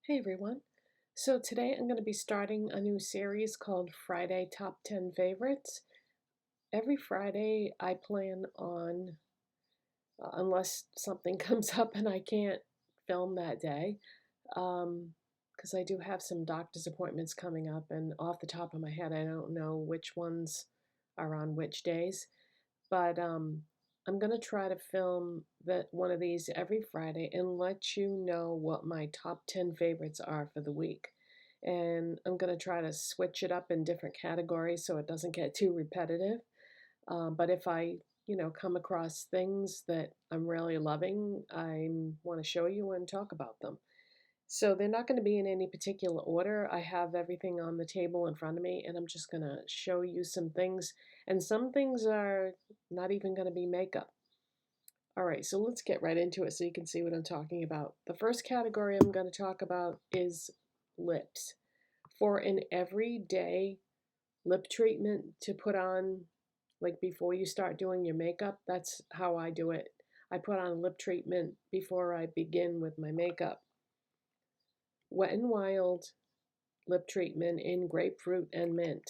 Hey everyone. So today I'm going to be starting a new series called Friday Top 10 Favorites. Every Friday I plan on, unless something comes up and I can't film that day, because I do have some doctor's appointments coming up, and off the top of my head I don't know which ones are on which days. But I'm gonna try to film one of these every Friday and let you know what my top 10 favorites are for the week. And I'm gonna try to switch it up in different categories so it doesn't get too repetitive. But if I, come across things that I'm really loving, I want to show you and talk about them. So they're not going to be in any particular order. I have everything on the table in front of me, and I'm just going to show you some things. And some things are not even going to be makeup. All right, so let's get right into it so you can see what I'm talking about. The first category I'm going to talk about is lips. For an everyday lip treatment to put on, like before you start doing your makeup, that's how I do it. I put on a lip treatment before I begin with my makeup. Wet n Wild lip treatment in grapefruit and mint.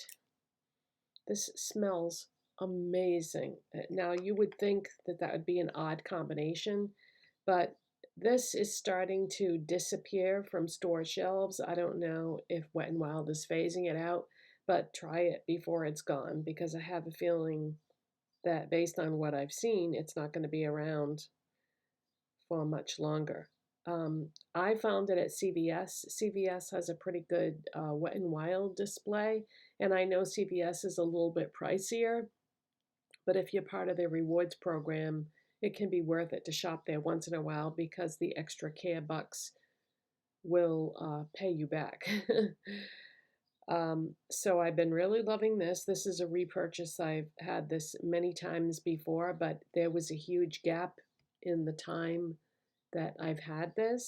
This smells amazing. Now, you would think that that would be an odd combination, but this is starting to disappear from store shelves. I don't know if Wet n Wild is phasing it out, but try it before it's gone because I have a feeling that based on what I've seen, it's not going to be around for much longer. I found it at CVS. CVS has a pretty good Wet n Wild display, and I know CVS is a little bit pricier, but if you're part of their rewards program, it can be worth it to shop there once in a while because the extra care bucks will pay you back. So I've been really loving this. This is a repurchase. I've had this many times before, but there was a huge gap in the time that I've had this.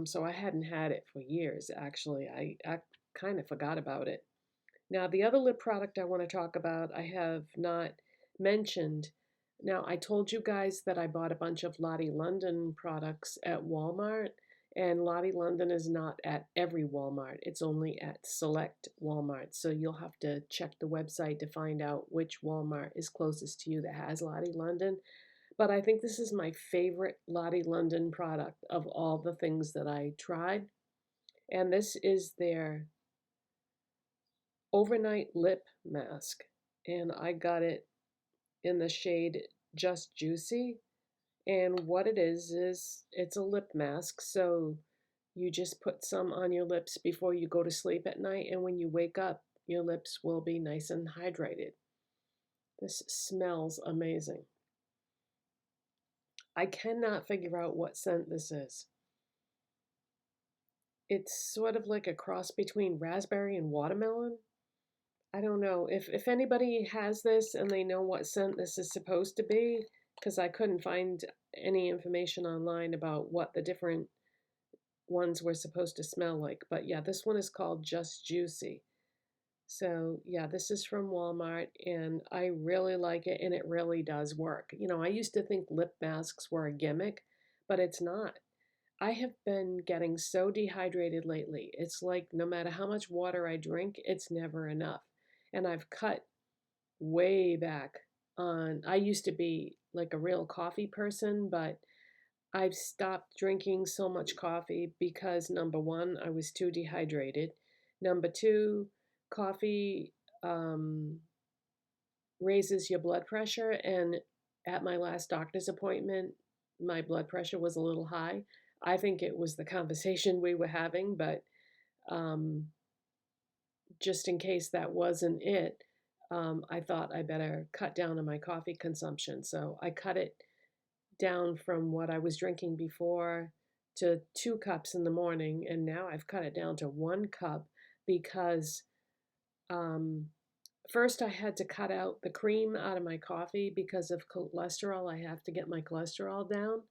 So I hadn't had it for years, actually. I kind of forgot about it. Now, the other lip product I want to talk about, I have not mentioned. Now, I told you guys that I bought a bunch of Lottie London products at Walmart, and Lottie London is not at every Walmart. It's only at select Walmart. So you'll have to check the website to find out which Walmart is closest to you that has Lottie London. But I think this is my favorite Lottie London product of all the things that I tried. And this is their overnight lip mask. And I got it in the shade Just Juicy. And what it is it's a lip mask. So you just put some on your lips before you go to sleep at night. And when you wake up, your lips will be nice and hydrated. This smells amazing. I cannot figure out what scent this is. It's sort of like a cross between raspberry and watermelon. I don't know. If anybody has this and they know what scent this is supposed to be, because I couldn't find any information online about what the different ones were supposed to smell like. But yeah, this one is called Just Juicy. So yeah, this is from Walmart and I really like it and it really does work. I used to think lip masks were a gimmick, but it's not. I have been getting so dehydrated lately. It's like no matter how much water I drink, it's never enough. And I've cut way back on, I used to be like a real coffee person, but I've stopped drinking so much coffee because number one, I was too dehydrated. Number two, coffee raises your blood pressure. And at my last doctor's appointment, my blood pressure was a little high. I think it was the conversation we were having, but um, just in case that wasn't it, I thought I better cut down on my coffee consumption. So I cut it down from what I was drinking before to 2 cups in the morning, and now I've cut it down to 1 cup because um, first I had to cut out the cream out of my coffee because of cholesterol. I have to get my cholesterol down,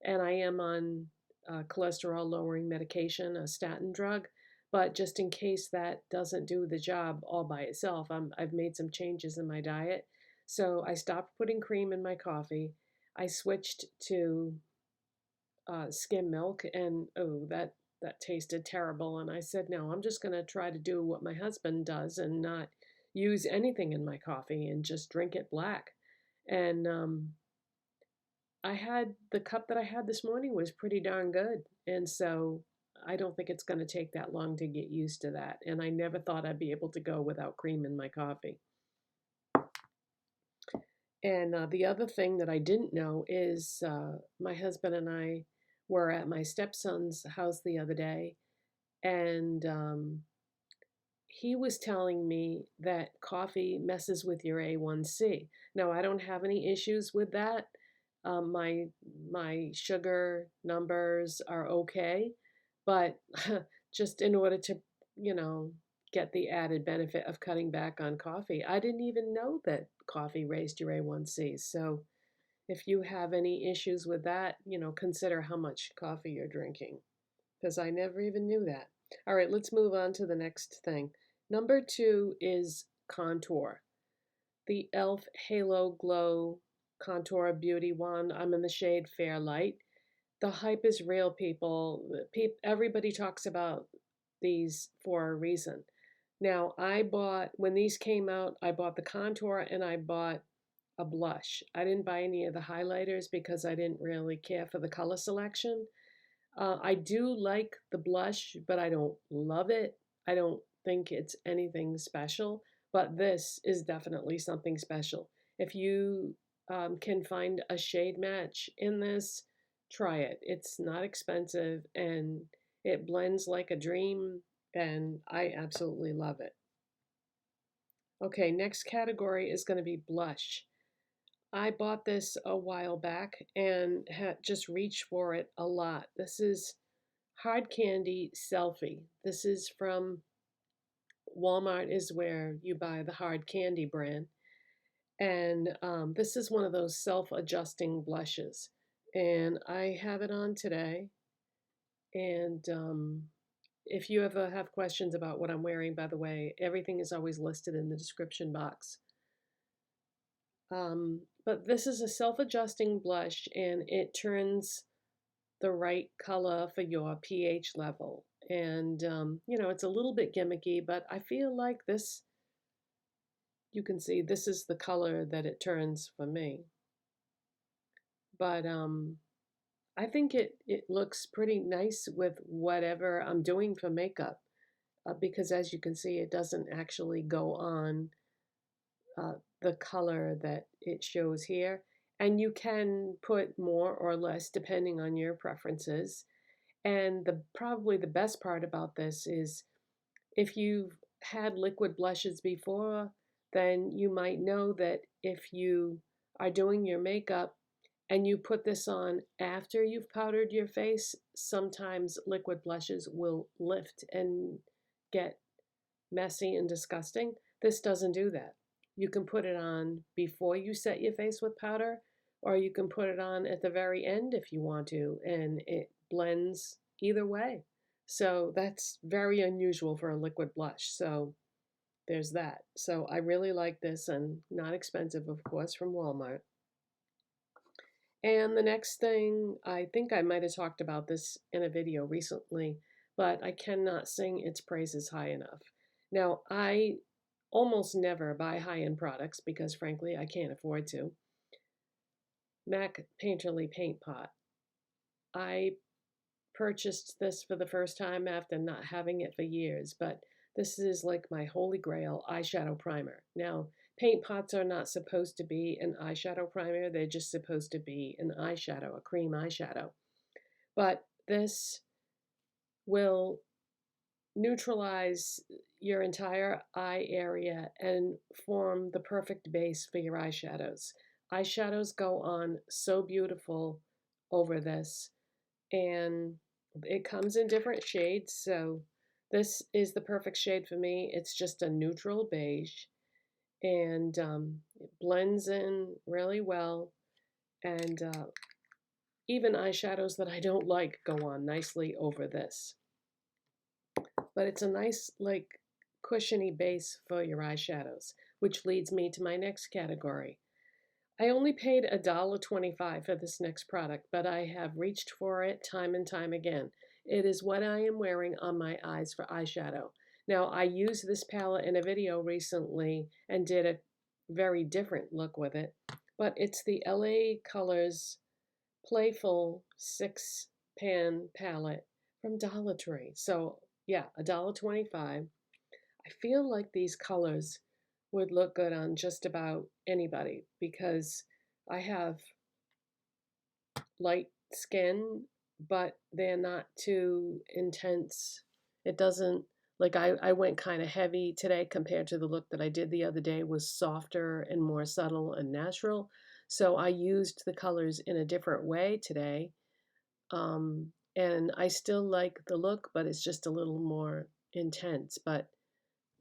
and I am on cholesterol lowering medication, a statin drug. But just in case that doesn't do the job all by itself, I've made some changes in my diet. So I stopped putting cream in my coffee. I switched to skim milk, and oh, that tasted terrible. And I said, no, I'm just going to try to do what my husband does and not use anything in my coffee and just drink it black. And I had the cup that I had this morning was pretty darn good. And so I don't think it's going to take that long to get used to that. And I never thought I'd be able to go without cream in my coffee. And the other thing that I didn't know is my husband and I were at my stepson's house the other day, and he was telling me that coffee messes with your A1C. Now, I don't have any issues with that. My sugar numbers are okay, but just in order to, you know, get the added benefit of cutting back on coffee, I didn't even know that coffee raised your A1C. So if you have any issues with that, you know, consider how much coffee you're drinking, because I never even knew that. All right, let's move on to the next thing. Number 2 is contour. The e.l.f. Halo Glow Contour Beauty Wand. I'm in the shade Fairlight. The hype is real, people. Everybody talks about these for a reason. Now, when these came out, I bought the contour and I bought a blush. I didn't buy any of the highlighters because I didn't really care for the color selection. I do like the blush, but I don't love it. I don't think it's anything special, but this is definitely something special. If you can find a shade match in this, try it. It's not expensive and it blends like a dream, and I absolutely love it. Okay, next category is going to be blush. I bought this a while back and had just reached for it a lot. This is Hard Candy Selfie. This is from Walmart, is where you buy the Hard Candy brand. And this is one of those self-adjusting blushes. And I have it on today. And if you ever have questions about what I'm wearing, by the way, everything is always listed in the description box. But this is a self-adjusting blush, and it turns the right color for your pH level. And, you know, it's a little bit gimmicky, but I feel like this, you can see this is the color that it turns for me. But I think it looks pretty nice with whatever I'm doing for makeup, because as you can see, it doesn't actually go on the color that it shows here. And you can put more or less depending on your preferences. And probably the best part about this is if you've had liquid blushes before, then you might know that if you are doing your makeup and you put this on after you've powdered your face, sometimes liquid blushes will lift and get messy and disgusting. This doesn't do that. You can put it on before you set your face with powder, or you can put it on at the very end if you want to, and it blends either way. So that's very unusual for a liquid blush. So there's that. So I really like this, and not expensive, of course, from Walmart. And the next thing, I think I might have talked about this in a video recently, but I cannot sing its praises high enough. Now, I almost never buy high-end products because, frankly, I can't afford to. MAC Painterly Paint Pot. I purchased this for the first time after not having it for years, but this is like my holy grail eyeshadow primer. Now, paint pots are not supposed to be an eyeshadow primer. They're just supposed to be an eyeshadow, a cream eyeshadow. But this will neutralize your entire eye area and form the perfect base for your eyeshadows. Eyeshadows go on so beautiful over this, and it comes in different shades, so this is the perfect shade for me. It's just a neutral beige, and it blends in really well, and even eyeshadows that I don't like go on nicely over this. But it's a nice, like, cushiony base for your eyeshadows, which leads me to my next category. I only paid $1.25 for this next product, but I have reached for it time and time again. It is what I am wearing on my eyes for eyeshadow. Now, I used this palette in a video recently and did a very different look with it, but it's the LA Colors Playful 6-pan palette from Dollar Tree. So, yeah, $1.25. I feel like these colors would look good on just about anybody because I have light skin, but they're not too intense. It doesn't, like I went kind of heavy today compared to the look that I did the other day was softer and more subtle and natural. So I used the colors in a different way today. And I still like the look, but it's just a little more intense. But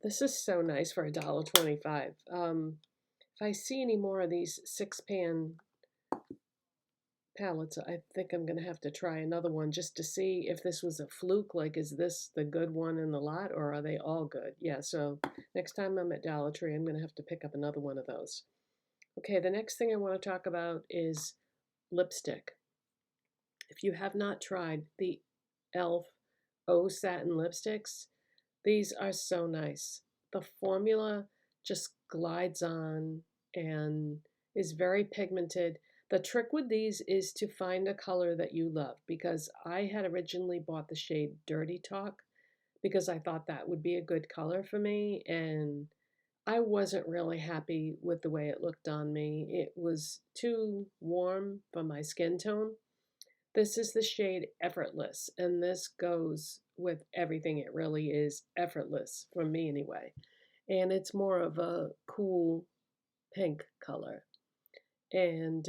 this is so nice for $1.25. If I see any more of these 6-pan palettes, I think I'm going to have to try another one just to see if this was a fluke. Like, is this the good one in the lot, or are they all good? Yeah, so next time I'm at Dollar Tree, I'm going to have to pick up another one of those. Okay, the next thing I want to talk about is lipstick. If you have not tried the e.l.f. Satin lipsticks, these are so nice. The formula just glides on and is very pigmented. The trick with these is to find a color that you love, because I had originally bought the shade Dirty Talk because I thought that would be a good color for me, and I wasn't really happy with the way it looked on me. It was too warm for my skin tone. This is the shade Effortless, and this goes with everything. It really is effortless for me anyway. And it's more of a cool pink color. And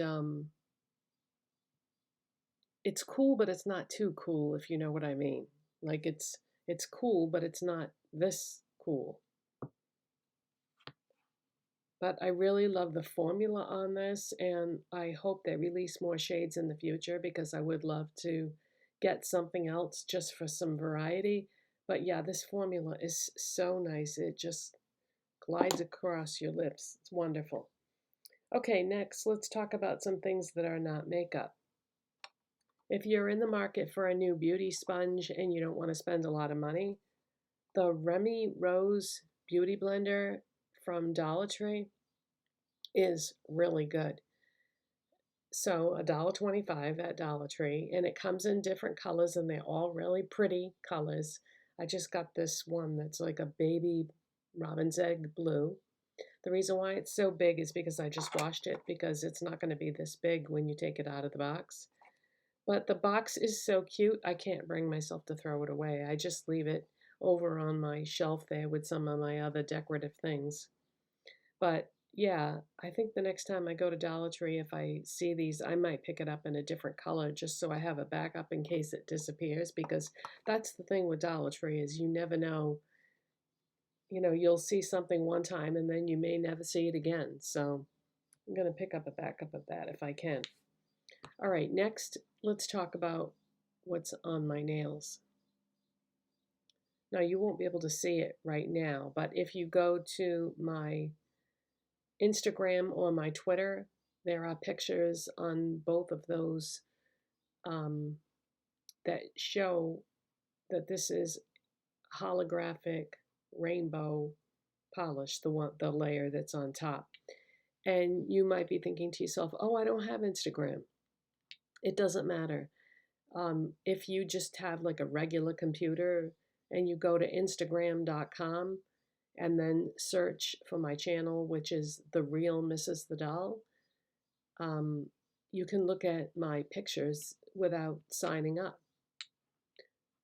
it's cool, but it's not too cool, if you know what I mean. Like it's cool, but it's not this cool. But I really love the formula on this, and I hope they release more shades in the future because I would love to get something else just for some variety. But yeah, this formula is so nice. It just glides across your lips. It's wonderful. Okay, next, let's talk about some things that are not makeup. If you're in the market for a new beauty sponge and you don't want to spend a lot of money, the Remy Rose Beauty Blender from Dollar Tree is really good. So $1.25 at Dollar Tree, and it comes in different colors, and they're all really pretty colors. I just got this one that's like a baby robin's egg blue. The reason why it's so big is because I just washed it, because it's not going to be this big when you take it out of the box. But the box is so cute, I can't bring myself to throw it away. I just leave it over on my shelf there with some of my other decorative things. But yeah, I think the next time I go to Dollar Tree, if I see these, I might pick it up in a different color just so I have a backup in case it disappears, because that's the thing with Dollar Tree is you never know. You know, you'll see something one time and then you may never see it again. So I'm going to pick up a backup of that if I can. All right, next, let's talk about what's on my nails. Now, you won't be able to see it right now, but if you go to my Instagram or my Twitter, there are pictures on both of those that show that this is holographic rainbow polish, the layer that's on top. And you might be thinking to yourself, oh, I don't have Instagram. It doesn't matter. If you just have like a regular computer and you go to Instagram.com and then search for my channel, which is The Real Mrs. the Doll, you can look at my pictures without signing up.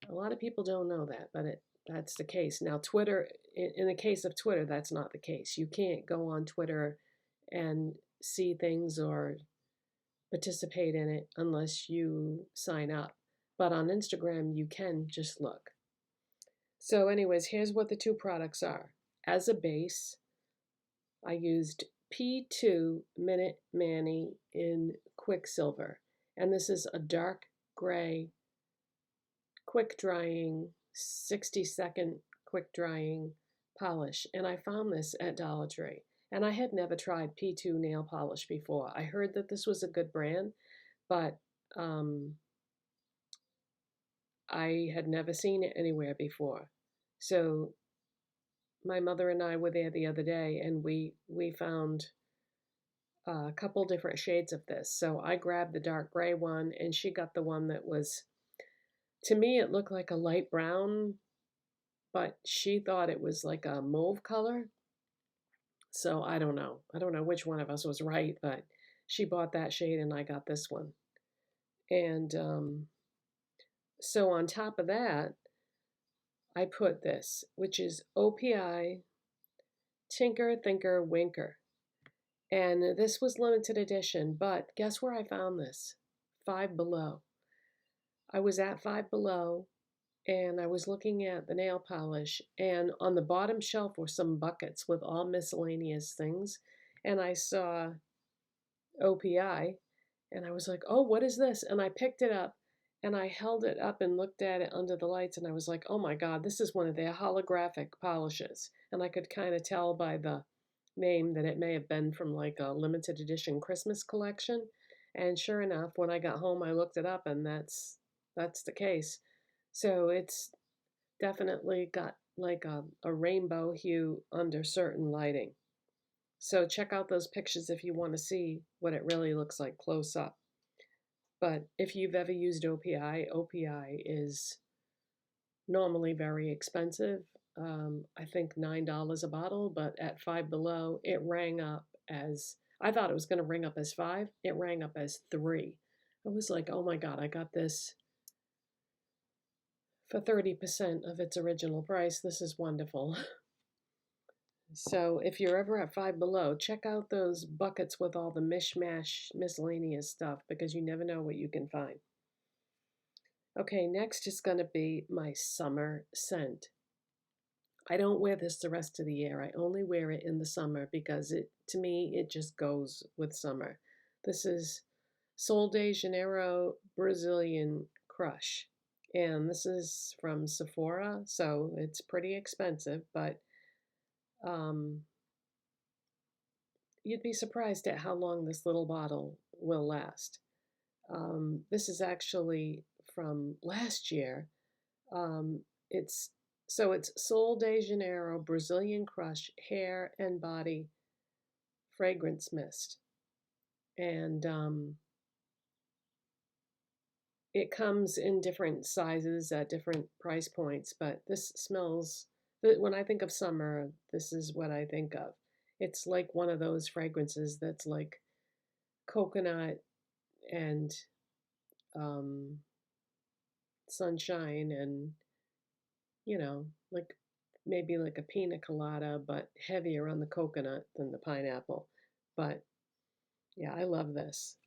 A lot of people don't know that, but that's the case. Now, Twitter, in the case of Twitter, that's not the case. You can't go on Twitter and see things or participate in it unless you sign up. But on Instagram, you can just look. So anyways, here's what the two products are. As a base, I used P2 Minute Mani in Quicksilver. And this is a dark gray, quick drying, 60-second quick drying polish. And I found this at Dollar Tree. And I had never tried P2 nail polish before. I heard that this was a good brand, but I had never seen it anywhere before. So my mother and I were there the other day, and we found a couple different shades of this. So I grabbed the dark gray one, and she got the one that was, to me, it looked like a light brown, but she thought it was like a mauve color. So I don't know. I don't know which one of us was right, but she bought that shade and I got this one. And so on top of that, I put this, which is OPI Tinker Thinker Winker. And this was limited edition, but guess where I found this? Five Below. I was at Five Below and I was looking at the nail polish, and on the bottom shelf were some buckets with all miscellaneous things. And I saw OPI and I was like, oh, what is this? And I picked it up and I held it up and looked at it under the lights and I was like, oh my God, this is one of their holographic polishes. And I could kind of tell by the name that it may have been from like a limited edition Christmas collection. And sure enough, when I got home, I looked it up and that's the case. So it's definitely got like a rainbow hue under certain lighting. So check out those pictures if you want to see what it really looks like close up. But if you've ever used OPI, OPI is normally very expensive. I think $9 a bottle, but at Five Below, it rang up as, I thought it was going to ring up as $5. It rang up as $3. I was like, oh my God, I got this for 30% of its original price. This is wonderful. So if you're ever at Five Below, check out those buckets with all the mishmash miscellaneous stuff because you never know what you can find. Okay, next is going to be my summer scent. I don't wear this the rest of the year. I only wear it in the summer because to me, it just goes with summer. This is Sol de Janeiro Brazilian Crush. And this is from Sephora, so it's pretty expensive, but you'd be surprised at how long this little bottle will last. This is actually from last year. It's Sol de Janeiro Brazilian Crush Hair and Body Fragrance Mist, and it comes in different sizes at different price points. But this smells. When I think of summer, this is what I think of. It's like one of those fragrances that's like coconut and sunshine and, like maybe like a pina colada, but heavier on the coconut than the pineapple. But yeah, I love this.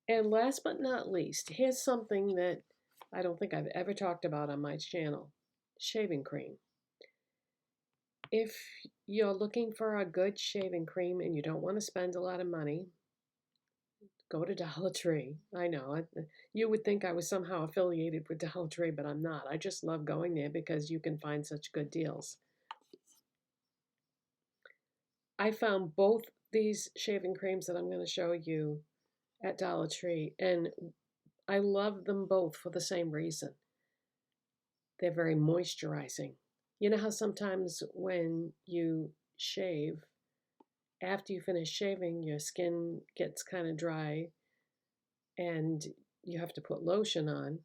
And last but not least, here's something that I don't think I've ever talked about on my channel: shaving cream. If you're looking for a good shaving cream and you don't want to spend a lot of money, go to Dollar Tree. I know, you would think I was somehow affiliated with Dollar Tree, but I'm not. I just love going there because you can find such good deals. I found both these shaving creams that I'm going to show you at Dollar Tree, and I love them both for the same reason. They're very moisturizing. You know how sometimes when you shave, after you finish shaving, your skin gets kind of dry and you have to put lotion on.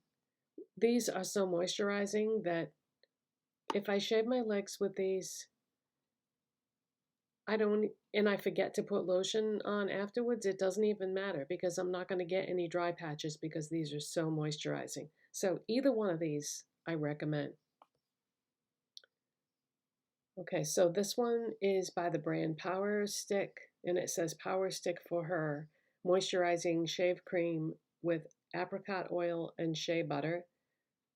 These are so moisturizing that if I shave my legs with these, and I forget to put lotion on afterwards, it doesn't even matter because I'm not going to get any dry patches because these are so moisturizing. So either one of these I recommend. Okay, so this one is by the brand Power Stick, and it says Power Stick for Her Moisturizing Shave Cream with Apricot Oil and Shea Butter.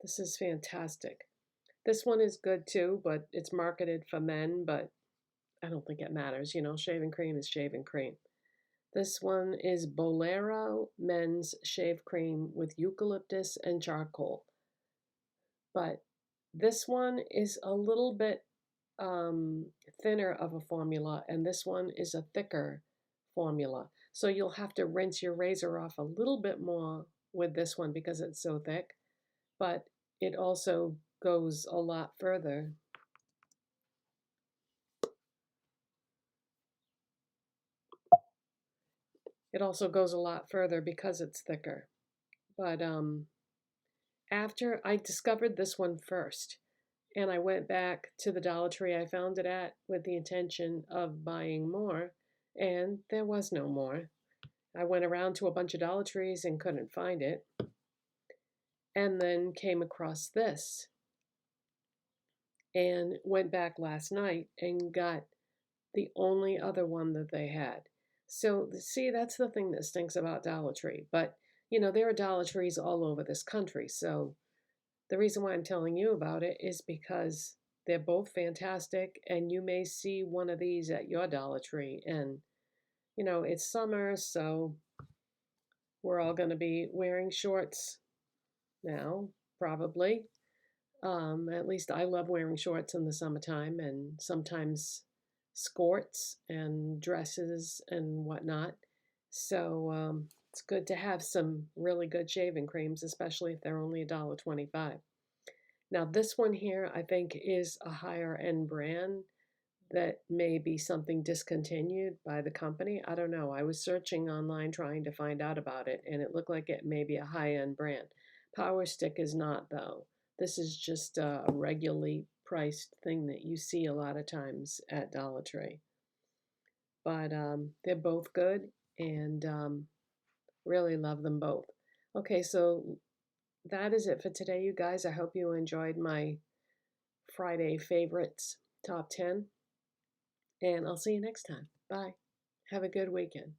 This is fantastic. This one is good too, but it's marketed for men, but I don't think it matters. Shaving cream is shaving cream. This one is Bolero Men's Shave Cream with Eucalyptus and Charcoal. But this one is a little bit thinner of a formula, and this one is a thicker formula. So you'll have to rinse your razor off a little bit more with this one because it's so thick. But it also goes a lot further. It also goes a lot further because it's thicker. But after I discovered this one first, and I went back to the Dollar Tree I found it at with the intention of buying more, and there was no more. I went around to a bunch of Dollar Trees and couldn't find it, and then came across this and went back last night and got the only other one that they had. So, see, that's the thing that stinks about Dollar Tree. But, there are Dollar Trees all over this country. So, the reason why I'm telling you about it is because they're both fantastic, and you may see one of these at your Dollar Tree. And, it's summer, so we're all going to be wearing shorts now, probably. At least I love wearing shorts in the summertime, and sometimes skirts and dresses and whatnot. So it's good to have some really good shaving creams, especially if they're only $1.25. Now, this one here, I think, is a higher end brand that may be something discontinued by the company. I don't know. I was searching online trying to find out about it, and it looked like it may be a high end brand. Power Stick is not, though. This is just a regularly priced thing that you see a lot of times at Dollar Tree. But they're both good, and really love them both. Okay, so that is it for today, you guys. I hope you enjoyed my Friday favorites top 10. And I'll see you next time. Bye. Have a good weekend.